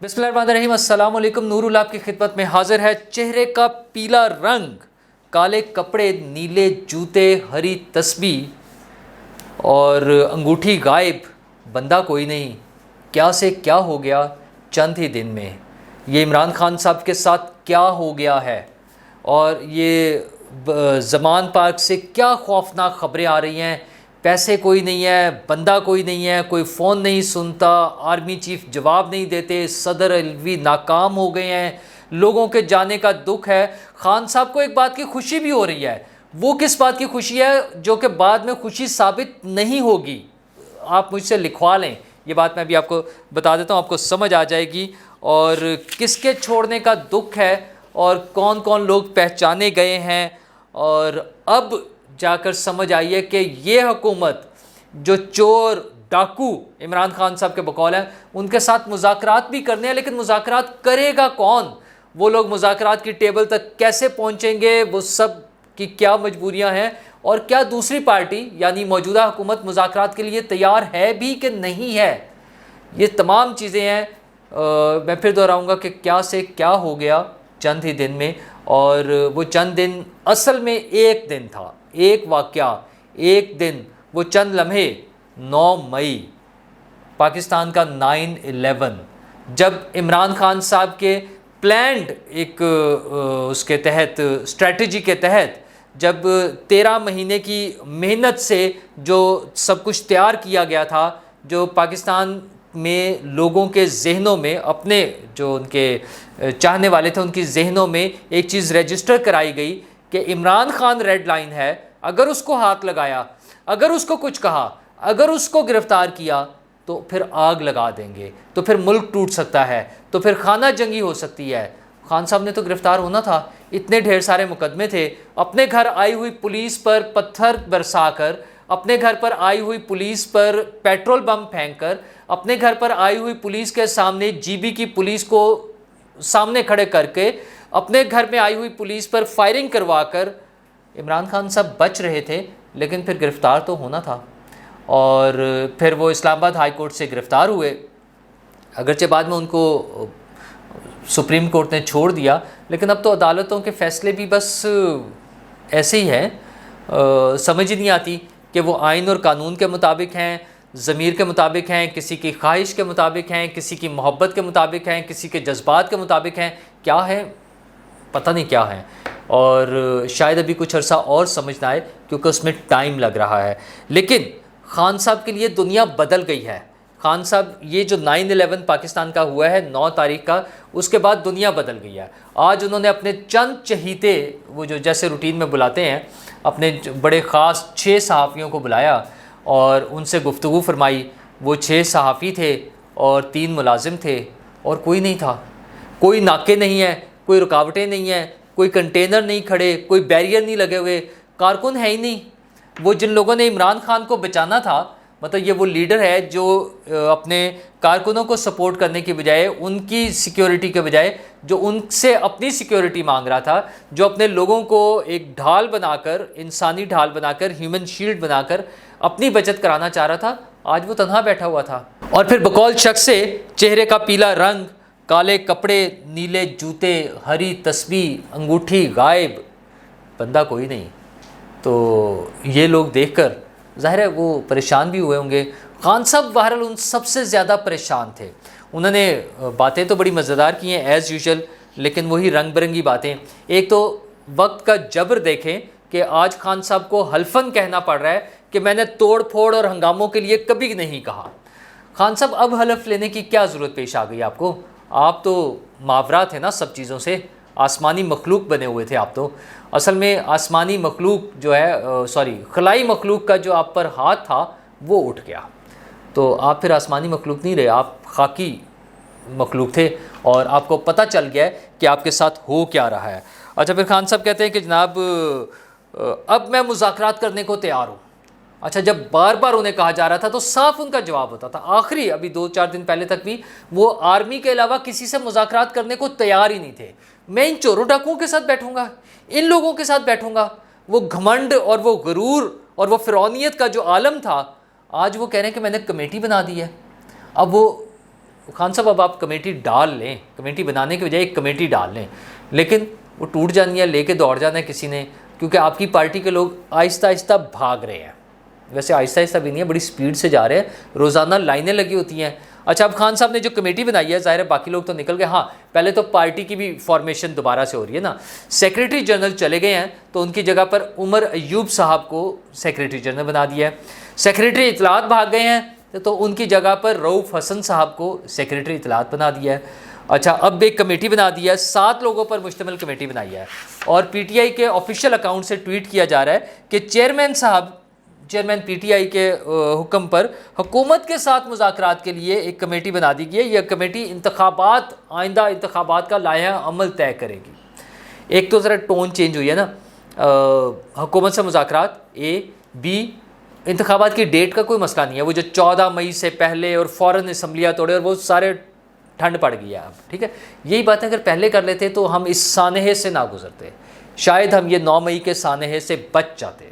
بسم اللہ الرحمن الرحیم، السلام علیکم۔ نور اللہ کی خدمت میں حاضر ہے چہرے کا پیلا رنگ، کالے کپڑے، نیلے جوتے، ہری تسبیح اور انگوٹھی غائب، بندہ کوئی نہیں، کیا سے کیا ہو گیا چند ہی دن میں۔ یہ عمران خان صاحب کے ساتھ کیا ہو گیا ہے اور یہ زمان پاک سے کیا خوفناک خبریں آ رہی ہیں۔ پیسے کوئی نہیں ہے، بندہ کوئی نہیں ہے، کوئی فون نہیں سنتا، آرمی چیف جواب نہیں دیتے، صدر علوی ناکام ہو گئے ہیں، لوگوں کے جانے کا دکھ ہے۔ خان صاحب کو ایک بات کی خوشی بھی ہو رہی ہے، وہ کس بات کی خوشی ہے جو کہ بعد میں خوشی ثابت نہیں ہوگی۔ آپ مجھ سے لکھوا لیں، یہ بات میں ابھی آپ کو بتا دیتا ہوں، آپ کو سمجھ آ جائے گی۔ اور کس کے چھوڑنے کا دکھ ہے اور کون کون لوگ پہچانے گئے ہیں، اور اب جا کر سمجھ آئی ہے کہ یہ حکومت جو چور ڈاکو عمران خان صاحب کے بقول ہیں، ان کے ساتھ مذاکرات بھی کرنے ہیں، لیکن مذاکرات کرے گا کون؟ وہ لوگ مذاکرات کی ٹیبل تک کیسے پہنچیں گے؟ وہ سب کی کیا مجبوریاں ہیں، اور کیا دوسری پارٹی یعنی موجودہ حکومت مذاکرات کے لیے تیار ہے بھی کہ نہیں ہے؟ یہ تمام چیزیں ہیں۔ میں پھر دہراؤں گا کہ کیا سے کیا ہو گیا چند ہی دن میں، اور وہ چند دن اصل میں ایک دن تھا، ایک واقعہ، ایک دن، وہ چند لمحے۔ 9 مئی پاکستان کا 9/11، جب عمران خان صاحب کے پلانڈ ایک اس کے تحت اسٹریٹجی کے تحت جب 13 مہینے کی محنت سے جو سب کچھ تیار کیا گیا تھا، جو پاکستان میں لوگوں کے ذہنوں میں، اپنے جو ان کے چاہنے والے تھے ان کی ذہنوں میں ایک چیز رجسٹر کرائی گئی کہ عمران خان ریڈ لائن ہے، اگر اس کو ہاتھ لگایا، اگر اس کو کچھ کہا، اگر اس کو گرفتار کیا تو پھر آگ لگا دیں گے، تو پھر ملک ٹوٹ سکتا ہے، تو پھر خانہ جنگی ہو سکتی ہے۔ خان صاحب نے تو گرفتار ہونا تھا، اتنے ڈھیر سارے مقدمے تھے، اپنے گھر آئی ہوئی پولیس پر پتھر برسا کر، اپنے گھر پر آئی ہوئی پولیس پر پیٹرول بم پھینک کر، اپنے گھر پر آئی ہوئی پولیس کے سامنے جی بی کی پولیس کو سامنے کھڑے کر کے، اپنے گھر میں آئی ہوئی پولیس پر فائرنگ کروا کر عمران خان صاحب بچ رہے تھے، لیکن پھر گرفتار تو ہونا تھا۔ اور پھر وہ اسلام آباد ہائی کورٹ سے گرفتار ہوئے، اگرچہ بعد میں ان کو سپریم کورٹ نے چھوڑ دیا، لیکن اب تو عدالتوں کے فیصلے بھی بس ایسے ہی ہیں، سمجھ ہی نہیں آتی کہ وہ آئین اور قانون کے مطابق ہیں، ضمیر کے مطابق ہیں، کسی کی خواہش کے مطابق ہیں، کسی کی محبت کے مطابق ہیں، کسی کے جذبات کے مطابق ہیں، کیا ہے پتہ نہیں کیا ہے۔ اور شاید ابھی کچھ عرصہ اور سمجھ نہ آئے کیونکہ اس میں ٹائم لگ رہا ہے، لیکن خان صاحب کے لیے دنیا بدل گئی ہے۔ خان صاحب یہ جو 9/11 پاکستان کا ہوا ہے 9 تاریخ کا، اس کے بعد دنیا بدل گئی ہے۔ آج انہوں نے اپنے چند چہیتے، وہ جو جیسے روٹین میں بلاتے ہیں، اپنے بڑے خاص 6 صحافیوں کو بلایا اور ان سے گفتگو فرمائی۔ وہ 6 صحافی تھے اور 3 ملازم تھے، اور کوئی نہیں تھا، کوئی ناکے نہیں ہیں، کوئی رکاوٹیں نہیں ہیں، کوئی کنٹینر نہیں کھڑے، کوئی بیریئر نہیں لگے ہوئے، کارکن ہے ہی نہیں۔ وہ جن لوگوں نے عمران خان کو بچانا تھا، مطلب یہ وہ لیڈر ہے جو اپنے کارکنوں کو سپورٹ کرنے کی بجائے، ان کی سیکیورٹی کے بجائے، جو ان سے اپنی سیکیورٹی مانگ رہا تھا، جو اپنے لوگوں کو ایک ڈھال بنا کر، انسانی ڈھال بنا کر، ہیومن شیلڈ بنا کر اپنی بچت کرانا چاہ رہا تھا، آج وہ تنہا بیٹھا ہوا تھا۔ اور پھر بقول شخص سے چہرے کا پیلا رنگ، کالے کپڑے، نیلے جوتے، ہری تسبیح، انگوٹھی غائب، بندہ کوئی نہیں۔ تو یہ لوگ دیکھ کر ظاہر ہے وہ پریشان بھی ہوئے ہوں گے۔ خان صاحب بہرحال ان سب سے زیادہ پریشان تھے۔ انہوں نے باتیں تو بڑی مزیدار کی ہیں ایز یوزول، لیکن وہی رنگ برنگی باتیں۔ ایک تو وقت کا جبر دیکھیں کہ آج خان صاحب کو حلفاً کہنا پڑ رہا ہے کہ میں نے توڑ پھوڑ اور ہنگاموں کے لیے کبھی نہیں کہا۔ خان صاحب اب حلف لینے کی کیا ضرورت پیش آ گئی آپ کو؟ آپ تو ماورا تھے نا سب چیزوں سے، آسمانی مخلوق بنے ہوئے تھے آپ تو۔ اصل میں آسمانی مخلوق جو ہے خلائی مخلوق کا جو آپ پر ہاتھ تھا وہ اٹھ گیا، تو آپ پھر آسمانی مخلوق نہیں رہے، آپ خاکی مخلوق تھے، اور آپ کو پتہ چل گیا ہے کہ آپ کے ساتھ ہو کیا رہا ہے۔ اچھا، پھر خان صاحب کہتے ہیں کہ جناب اب میں مذاکرات کرنے کو تیار ہوں۔ اچھا، جب بار بار انہیں کہا جا رہا تھا تو صاف ان کا جواب ہوتا تھا، آخری ابھی 2-4 دن پہلے تک بھی وہ آرمی کے علاوہ کسی سے مذاکرات کرنے کو تیار ہی نہیں تھے۔ میں ان چوروں ڈاکوؤں کے ساتھ بیٹھوں گا، ان لوگوں کے ساتھ بیٹھوں گا۔ وہ گھمنڈ اور وہ غرور اور وہ فرعونیت کا جو عالم تھا، آج وہ کہہ رہے ہیں کہ میں نے کمیٹی بنا دی ہے۔ اب وہ خان صاحب اب آپ کمیٹی ڈال لیں، کمیٹی بنانے کی بجائے ایک کمیٹی ڈال لیں، لیکن وہ ٹوٹ جانی ہے، لے کے دوڑ جانا ہے کسی نے، کیونکہ آپ کی پارٹی کے لوگ آہستہ آہستہ بھاگ رہے ہیں. ویسے آہستہ آہستہ بھی نہیں ہے، بڑی سپیڈ سے جا رہے ہیں، روزانہ لائنیں لگی ہوتی ہیں. اچھا اب خان صاحب نے جو کمیٹی بنائی ہے، ظاہر ہے باقی لوگ تو نکل گئے. ہاں پہلے تو پارٹی کی بھی فارمیشن دوبارہ سے ہو رہی ہے نا. سیکریٹری جنرل چلے گئے ہیں تو ان کی جگہ پر عمر ایوب صاحب کو سیکریٹری جنرل بنا دیا ہے. سیکریٹری اطلاعات بھاگ گئے ہیں تو ان کی جگہ پر رؤف حسن صاحب کو سیکریٹری اطلاعات بنا دیا ہے. اچھا اب ایک کمیٹی بنا دی ہے، 7 لوگوں پر مشتمل کمیٹی بنائی ہے، اور پی ٹی آئی کے آفیشیل اکاؤنٹ سے ٹویٹ کیا جا رہا ہے کہ چیئرمین پی ٹی آئی کے حکم پر حکومت کے ساتھ مذاکرات کے لیے ایک کمیٹی بنا دی گئی ہے. یہ کمیٹی آئندہ انتخابات کا لائحہ عمل طے کرے گی. ایک تو ذرا ٹون چینج ہوئی ہے نا، حکومت سے مذاکرات اے، بی انتخابات کی ڈیٹ کا کوئی مسئلہ نہیں ہے، وہ جو 14 مئی سے پہلے اور فوراً اسمبلیاں توڑے اور وہ سارے ٹھنڈ پڑ گئی ہے اب، ٹھیک ہے. یہی بات ہے اگر پہلے کر لیتے تو ہم اس سانحے سے نہ گزرتے، شاید ہم یہ 9 مئی کے سانحے سے بچ جاتے.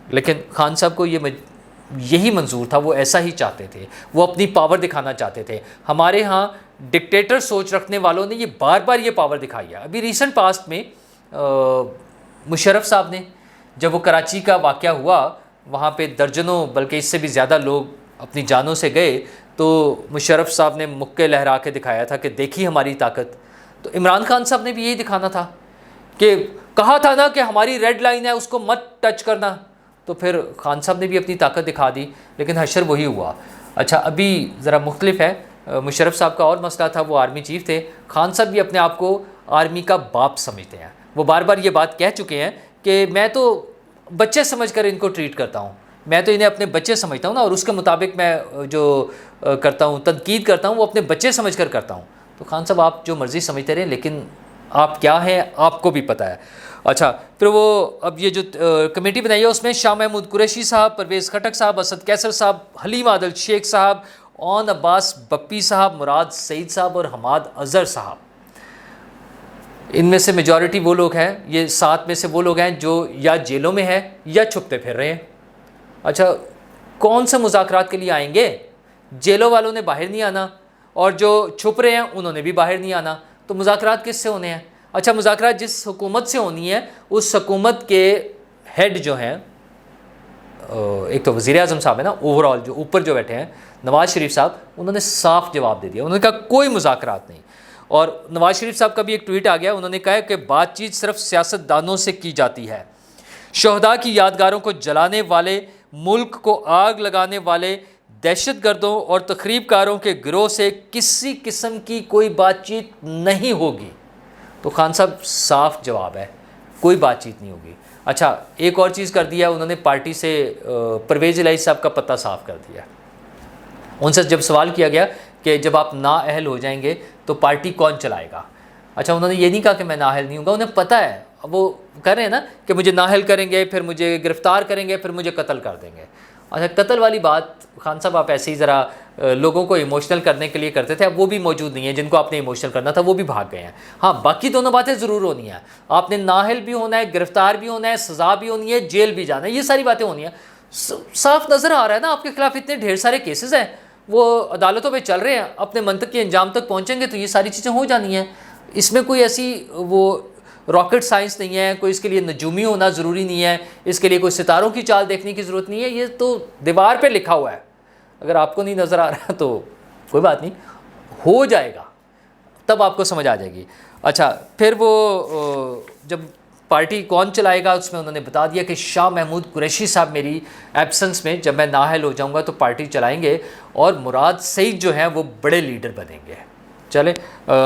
لیکن خان صاحب کو یہی منظور تھا، وہ ایسا ہی چاہتے تھے، وہ اپنی پاور دکھانا چاہتے تھے. ہمارے ہاں ڈکٹیٹر سوچ رکھنے والوں نے یہ بار بار یہ پاور دکھائی ہے. ابھی ریسنٹ پاسٹ میں مشرف صاحب نے جب وہ کراچی کا واقعہ ہوا، وہاں پہ درجنوں بلکہ اس سے بھی زیادہ لوگ اپنی جانوں سے گئے، تو مشرف صاحب نے مکے لہرا کے دکھایا تھا کہ دیکھی ہماری طاقت. تو عمران خان صاحب نے بھی یہی دکھانا تھا کہ کہا تھا نا کہ ہماری ریڈ لائن ہے، اس کو مت ٹچ کرنا. تو پھر خان صاحب نے بھی اپنی طاقت دکھا دی، لیکن حشر وہی ہوا. اچھا ابھی ذرا مختلف ہے، مشرف صاحب کا اور مسئلہ تھا، وہ آرمی چیف تھے. خان صاحب بھی اپنے آپ کو آرمی کا باپ سمجھتے ہیں. وہ بار بار یہ بات کہہ چکے ہیں کہ میں تو بچے سمجھ کر ان کو ٹریٹ کرتا ہوں، میں تو انہیں اپنے بچے سمجھتا ہوں نا، اور اس کے مطابق میں جو کرتا ہوں، تنقید کرتا ہوں، وہ اپنے بچے سمجھ کر کرتا ہوں. تو خان صاحب آپ جو مرضی سمجھتے رہیں، لیکن آپ کیا ہیں آپ کو بھی پتہ ہے. اچھا پھر وہ اب یہ جو کمیٹی بنائی ہے اس میں شاہ محمود قریشی صاحب، پرویز خٹک صاحب، اسد کیسر صاحب، حلیم عادل شیخ صاحب، اون عباس بپی صاحب، مراد سعید صاحب اور حماد اظہر صاحب. ان میں سے میجورٹی وہ لوگ ہیں، یہ 7 میں سے وہ لوگ ہیں جو یا جیلوں میں ہیں یا چھپتے پھر رہے ہیں. اچھا کون سے مذاکرات کے لیے آئیں گے؟ جیلوں والوں نے باہر نہیں آنا، اور جو چھپ رہے ہیں انہوں نے بھی باہر نہیں آنا. تو مذاکرات کس سے ہونے ہیں؟ اچھا مذاکرات جس حکومت سے ہونی ہے، اس حکومت کے ہیڈ جو ہیں، ایک تو وزیر اعظم صاحب ہے نا، اوور آل جو اوپر جو بیٹھے ہیں نواز شریف صاحب، انہوں نے صاف جواب دے دیا. انہوں نے کہا کوئی مذاکرات نہیں. اور نواز شریف صاحب کا بھی ایک ٹویٹ آ گیا، انہوں نے کہا کہ بات چیت صرف سیاست دانوں سے کی جاتی ہے. شہداء کی یادگاروں کو جلانے والے، ملک کو آگ لگانے والے دہشت گردوں اور تخریب کاروں کے گروہ سے کسی قسم کی کوئی بات چیت نہیں ہوگی. تو خان صاحب صاف جواب ہے، کوئی بات چیت نہیں ہوگی. اچھا ایک اور چیز کر دیا انہوں نے، پارٹی سے پرویز الہی صاحب کا پتہ صاف کر دیا. ان سے جب سوال کیا گیا کہ جب آپ نااہل ہو جائیں گے تو پارٹی کون چلائے گا؟ اچھا انہوں نے یہ نہیں کہا کہ میں نااہل نہیں ہوں گا، انہیں پتہ ہے، وہ کہہ رہے ہیں نا کہ مجھے نااہل کریں گے، پھر مجھے گرفتار کریں گے، پھر مجھے قتل کر دیں گے. اچھا قتل والی بات خان صاحب آپ ایسے ہی ذرا لوگوں کو ایموشنل کرنے کے لیے کرتے تھے، اب وہ بھی موجود نہیں ہیں، جن کو آپ نے ایموشنل کرنا تھا وہ بھی بھاگ گئے ہیں. ہاں باقی دونوں باتیں ضرور ہونی ہیں، آپ نے نااہل بھی ہونا ہے، گرفتار بھی ہونا ہے، سزا بھی ہونی ہے، جیل بھی جانا ہے، یہ ساری باتیں ہونی ہیں. صاف نظر آ رہا ہے نا آپ کے خلاف اتنے ڈھیر سارے کیسز ہیں، وہ عدالتوں پہ چل رہے ہیں، اپنے منطق کے انجام تک پہنچیں گے تو یہ ساری چیزیں ہو جانی ہیں. اس میں کوئی ایسی وہ راکٹ سائنس نہیں ہے، کوئی اس کے لیے نجومی ہونا ضروری نہیں ہے، اس کے لیے کوئی ستاروں کی چال دیکھنے کی ضرورت نہیں ہے. یہ تو دیوار پہ لکھا ہوا ہے، اگر آپ کو نہیں نظر آ رہا تو کوئی بات نہیں، ہو جائے گا تب آپ کو سمجھ آ جائے گی. اچھا پھر وہ جب پارٹی کون چلائے گا اس میں انہوں نے بتا دیا کہ شاہ محمود قریشی صاحب میری ایبسنس میں جب میں نااہل ہو جاؤں گا تو پارٹی چلائیں گے، اور مراد سعید جو ہیں وہ بڑے لیڈر بنیں گے. چلے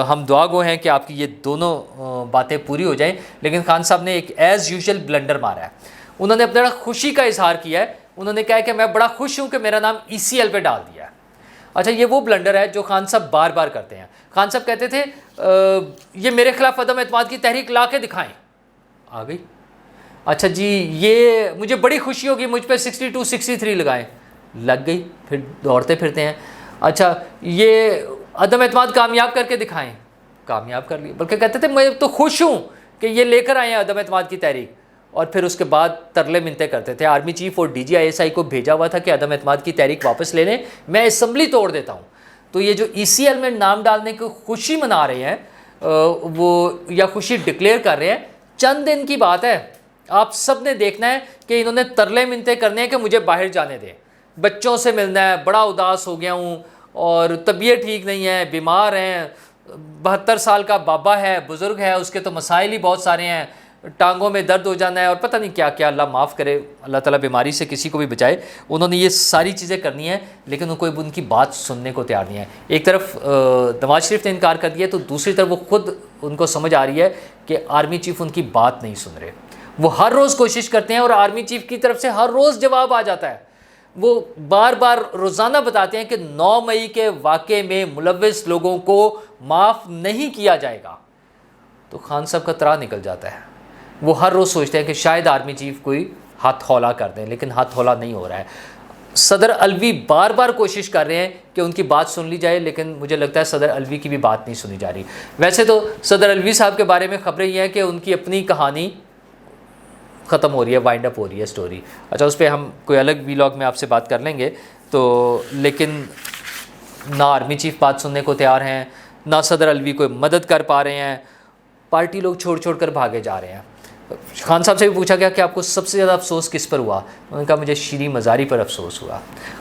ہم دعا گو ہیں کہ آپ کی یہ دونوں باتیں پوری ہو جائیں. لیکن خان صاحب نے ایک ایز یوزول بلنڈر مارا ہے. انہوں نے اپنا خوشی کا اظہار کیا ہے، انہوں نے کہا کہ میں بڑا خوش ہوں کہ میرا نام ECL پہ ڈال دیا ہے. اچھا یہ وہ بلنڈر ہے جو خان صاحب بار بار کرتے ہیں. خان صاحب کہتے تھے یہ میرے خلاف عدم اعتماد کی تحریک لا کے دکھائیں، آ گئی. اچھا جی یہ مجھے بڑی خوشی ہوگی مجھ پہ 62 63 لگائیں، لگ گئی، پھر دوڑتے پھرتے ہیں. اچھا یہ عدم اعتماد کامیاب کر کے دکھائیں، کامیاب کر لی. بلکہ کہتے تھے میں تو خوش ہوں کہ یہ لے کر آئے ہیں عدم اعتماد کی تحریک، اور پھر اس کے بعد ترلے منتیں کرتے تھے. آرمی چیف اور DG ISI کو بھیجا ہوا تھا کہ عدم اعتماد کی تحریک واپس لے لیں، میں اسمبلی توڑ دیتا ہوں. تو یہ جو ECL میں نام ڈالنے کی خوشی منا رہے ہیں وہ یا خوشی ڈکلیئر کر رہے ہیں، چند دن کی بات ہے. آپ سب نے دیکھنا ہے کہ انہوں نے ترلے منتیں کرنے ہیں کہ مجھے باہر جانے دیں، بچوں سے ملنا ہے، بڑا اداس ہو گیا ہوں اور طبیعت ٹھیک نہیں ہے، بیمار ہیں، 72 سال کا بابا ہے، بزرگ ہے، اس کے تو مسائل ہی بہت سارے ہیں، ٹانگوں میں درد ہو جانا ہے اور پتہ نہیں کیا کیا. اللہ معاف کرے، اللہ تعالیٰ بیماری سے کسی کو بھی بچائے. انہوں نے یہ ساری چیزیں کرنی ہیں لیکن کوئی ان کی بات سننے کو تیار نہیں ہے. ایک طرف نواز شریف نے انکار کر دیا تو دوسری طرف وہ خود ان کو سمجھ آ رہی ہے کہ آرمی چیف ان کی بات نہیں سن رہے. وہ ہر روز کوشش کرتے ہیں اور آرمی چیف کی طرف سے ہر روز جواب آ جاتا ہے. وہ بار بار روزانہ بتاتے ہیں کہ 9 مئی کے واقعے میں ملوث لوگوں کو معاف نہیں کیا جائے گا. تو خان صاحب کا ترا نکل جاتا ہے. وہ ہر روز سوچتے ہیں کہ شاید آرمی چیف کوئی ہاتھ ہولا کر دیں، لیکن ہاتھ ہولا نہیں ہو رہا ہے. صدر الوی بار بار کوشش کر رہے ہیں کہ ان کی بات سن لی جائے، لیکن مجھے لگتا ہے صدر الوی کی بھی بات نہیں سنی جا رہی. ویسے تو صدر الوی صاحب کے بارے میں خبریں یہ ہیں کہ ان کی اپنی کہانی ختم ہو رہی ہے، وائنڈ اپ ہو رہی ہے اسٹوری. اچھا، اس پہ ہم کوئی الگ ویلاگ میں آپ سے بات کر لیں گے. تو لیکن نہ آرمی چیف بات سننے کو تیار ہیں، نہ صدر الوی کوئی مدد کر پا رہے ہیں. پارٹی لوگ چھوڑ چھوڑ کر بھاگے جا رہے ہیں. خان صاحب سے بھی پوچھا گیا کہ آپ کو سب سے زیادہ افسوس کس پر ہوا؟ انہوں نے کہا مجھے شیریں مزاری پر افسوس ہوا.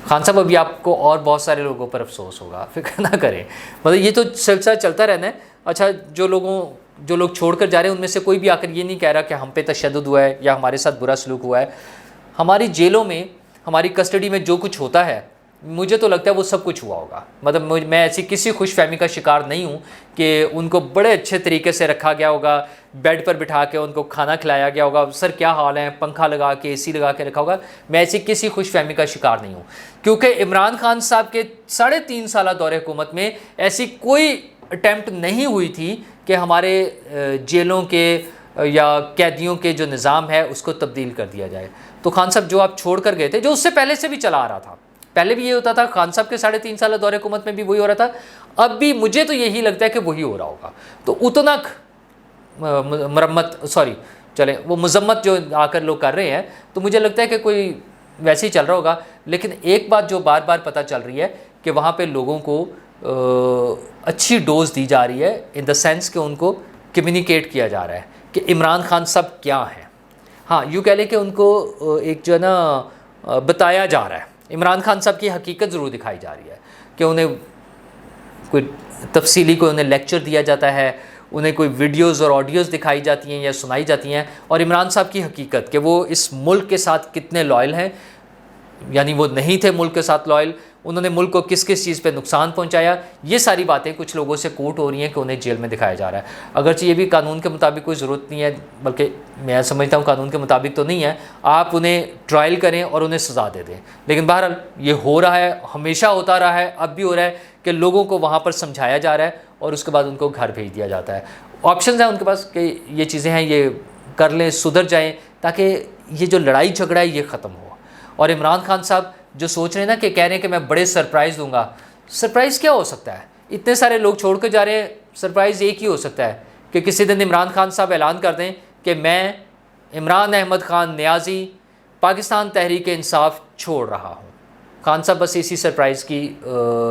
خان صاحب ابھی آپ کو اور بہت سارے لوگوں پر افسوس ہوگا، فکر نہ کریں. مطلب یہ تو سلسلہ چلتا رہنا ہے. اچھا، جو لوگ چھوڑ کر جا رہے ہیں ان میں سے کوئی بھی آ کر یہ نہیں کہہ رہا کہ ہم پہ تشدد ہوا ہے یا ہمارے ساتھ برا سلوک ہوا ہے. ہماری جیلوں میں، ہماری کسٹڈی میں جو کچھ ہوتا ہے، مجھے تو لگتا ہے وہ سب کچھ ہوا ہوگا. مطلب میں ایسی کسی خوش فہمی کا شکار نہیں ہوں کہ ان کو بڑے اچھے طریقے سے رکھا گیا ہوگا، بیڈ پر بٹھا کے ان کو کھانا کھلایا گیا ہوگا، سر کیا حال ہے، پنکھا لگا کے AC لگا کے رکھا ہوگا. میں ایسی کسی خوش فہمی کا شکار نہیں ہوں، کیونکہ عمران خان صاحب کے 3.5 سالہ دور حکومت میں ایسی کوئی اٹیمپٹ نہیں ہوئی تھی کہ ہمارے جیلوں کے یا قیدیوں کے جو نظام ہے اس کو تبدیل کر دیا جائے. تو خان صاحب جو آپ چھوڑ کر گئے تھے، جو اس سے پہلے سے بھی چلا آ رہا تھا، پہلے بھی یہ ہوتا تھا، خان صاحب کے 3.5 سالہ دور حکومت میں بھی وہی ہو رہا تھا، اب بھی مجھے تو یہی لگتا ہے کہ وہی ہو رہا ہوگا. تو اتنک وہ مذمت جو آ کر لوگ کر رہے ہیں، تو مجھے لگتا ہے کہ کوئی ویسے ہی چل رہا ہوگا. لیکن ایک بات جو بار بار پتہ چل رہی ہے کہ وہاں پہ لوگوں کو اچھی ڈوز دی جا رہی ہے، ان دا سینس کہ ان کو کمیونیکیٹ کیا جا رہا ہے کہ عمران خان صاحب کیا ہیں. ہاں، یوں کہہ لیں کہ ان کو ایک جو ہے نا بتایا جا رہا ہے، عمران خان صاحب کی حقیقت ضرور دکھائی جا رہی ہے کہ انہیں کوئی تفصیلی کوئی انہیں لیکچر دیا جاتا ہے، انہیں کوئی ویڈیوز اور آڈیوز دکھائی جاتی ہیں یا سنائی جاتی ہیں، اور عمران صاحب کی حقیقت کہ وہ اس ملک کے ساتھ کتنے لائل ہیں، یعنی وہ نہیں تھے ملک کے ساتھ لائل، انہوں نے ملک کو کس کس چیز پہ نقصان پہنچایا. یہ ساری باتیں کچھ لوگوں سے کوٹ ہو رہی ہیں کہ انہیں جیل میں دکھایا جا رہا ہے. اگرچہ یہ بھی قانون کے مطابق کوئی ضرورت نہیں ہے، بلکہ میں سمجھتا ہوں قانون کے مطابق تو نہیں ہے، آپ انہیں ٹرائل کریں اور انہیں سزا دے دیں. لیکن بہرحال یہ ہو رہا ہے، ہمیشہ ہوتا رہا ہے، اب بھی ہو رہا ہے کہ لوگوں کو وہاں پر سمجھایا جا رہا ہے اور اس کے بعد ان کو گھر بھیج دیا جاتا ہے. آپشنز ہیں ان کے پاس کہ یہ چیزیں ہیں، یہ کر لیں، سدھر جائیں، تاکہ یہ جو لڑائی جھگڑا ہے یہ ختم ہو. اور عمران خان صاحب جو سوچ رہے ہیں نا کہ کہہ رہے ہیں کہ میں بڑے سرپرائز دوں گا، سرپرائز کیا ہو سکتا ہے؟ اتنے سارے لوگ چھوڑ کے جا رہے ہیں، سرپرائز ایک ہی ہو سکتا ہے کہ کسی دن عمران خان صاحب اعلان کر دیں کہ میں عمران احمد خان نیازی پاکستان تحریک انصاف چھوڑ رہا ہوں. خان صاحب بس اسی سرپرائز کی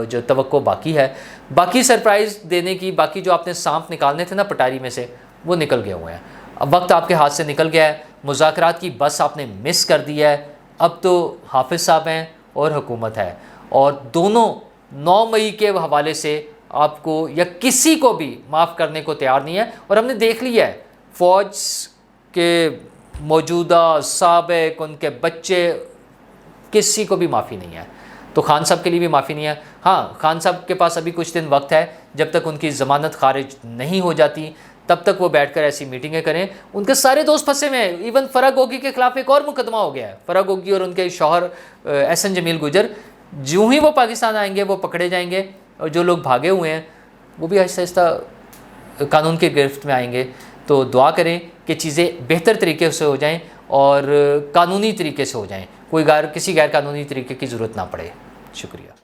جو توقع باقی ہے. باقی سرپرائز دینے کی، باقی جو آپ نے سانپ نکالنے تھے نا پٹاری میں سے، وہ نکل گئے ہوئے ہیں. اب وقت آپ کے ہاتھ سے نکل گیا ہے، مذاکرات کی بس آپ نے مس کر دی ہے. اب تو حافظ صاحب ہیں اور حکومت ہے، اور دونوں 9 مئی کے حوالے سے آپ کو یا کسی کو بھی معاف کرنے کو تیار نہیں ہے. اور ہم نے دیکھ لیا ہے فوج کے موجودہ، سابق، ان کے بچے، کسی کو بھی معافی نہیں ہے. تو خان صاحب کے لیے بھی معافی نہیں ہے. ہاں، خان صاحب کے پاس ابھی کچھ دن وقت ہے، جب تک ان کی ضمانت خارج نہیں ہو جاتی تب تک وہ بیٹھ کر ایسی میٹنگیں کریں. ان کے سارے دوست پھنسے ہوئے ہیں. ایون فرح گوگی کے خلاف ایک اور مقدمہ ہو گیا ہے. فرح گوگی اور ان کے شوہر احسن جمیل گجر، جو ہی وہ پاکستان آئیں گے وہ پکڑے جائیں گے، اور جو لوگ بھاگے ہوئے ہیں وہ بھی آہستہ آہستہ قانون کے گرفت میں آئیں گے. تو دعا کریں کہ چیزیں بہتر طریقے سے ہو جائیں اور قانونی طریقے سے ہو جائیں، کسی غیر قانونی طریقے کی ضرورت نہ پڑے. شکریہ.